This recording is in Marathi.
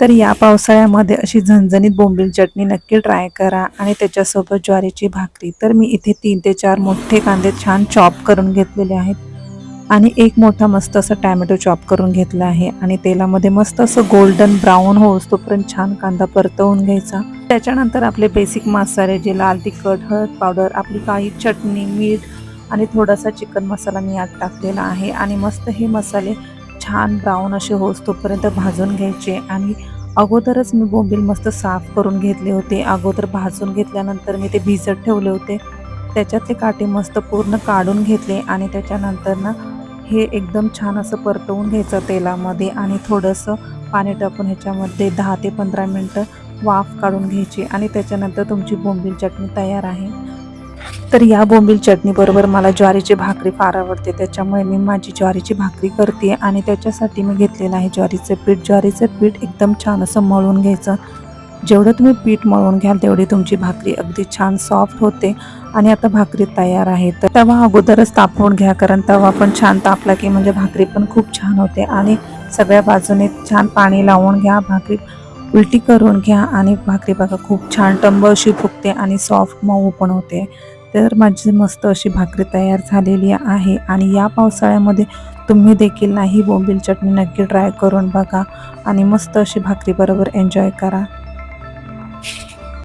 तर या पावसाळ्यामध्ये अशी झणझणीत बोंबील चटणी नक्की ट्राय करा आणि त्याच्यासोबत ज्वारीची भाकरी. तर मी इथे 3 ते 4 मोठे कांदे छान चॉप करून घेतलेले आहेत आणि एक मोठा मस्त असा टॅमॅटो चॉप करून घेतला आहे आणि तेलामध्ये मस्त असं गोल्डन ब्राऊन होस तोपर्यंत छान कांदा परतवून घ्यायचा. त्याच्यानंतर आपले बेसिक मसाले जे लाल तिखट, हळद पावडर, आपली काळी चटणी, मीठ आणि थोडासा चिकन मसाला मी यात टाकलेला आहे आणि मस्त हे मसाले छान ब्राऊन असे होस तोपर्यंत भाजून घ्यायचे. आणि अगोदरच मी बोंबील मस्त साफ करून घेतले होते. अगोदर भाजून घेतल्यानंतर मी ते भिजत ठेवले होते. त्याच्यातले काटे मस्त पूर्ण काढून घेतले आणि त्याच्यानंतर ना हे एकदम छान असं परतवून घ्यायचं तेलामध्ये आणि थोडंसं पाणी टाकून ह्याच्यामध्ये 10 ते 15 मिनटं वाफ काढून घ्यायची आणि त्याच्यानंतर तुमची बोंबील चटणी तयार आहे. तर या बोंबील चटणीबरोबर मला ज्वारीची भाकरी फार आवडते, त्याच्यामुळे मी माझी ज्वारीची भाकरी करते आणि त्याच्यासाठी मी घेतलेलं आहे ज्वारीचं पीठ. ज्वारीचं पीठ एकदम छान असं मळून घ्यायचं. जेवढं तुम्ही पीठ मळून घ्याल तेवढी तुमची भाकरी अगदी छान सॉफ्ट होते. आणि आता भाकरी तयार आहे. तर तवा अगोदरच तापवून घ्या, कारण तवा पण छान तापला की म्हणजे भाकरी पण खूप छान होते. आणि सगळ्या बाजूने छान पाणी लावून घ्या, भाकरी उलटी करून घ्या आणि भाकरी बघा खूप छान टंब अशी फुगते आणि सॉफ्ट मऊ पण होते. तर माझी मस्त अशी भाकरी तयार झालेली आहे आणि या पावसाळ्यामध्ये तुम्ही देखील नाही बोंबील चटणी नक्की ट्राय करून बघा आणि मस्त अशी भाकरीबरोबर एन्जॉय करा.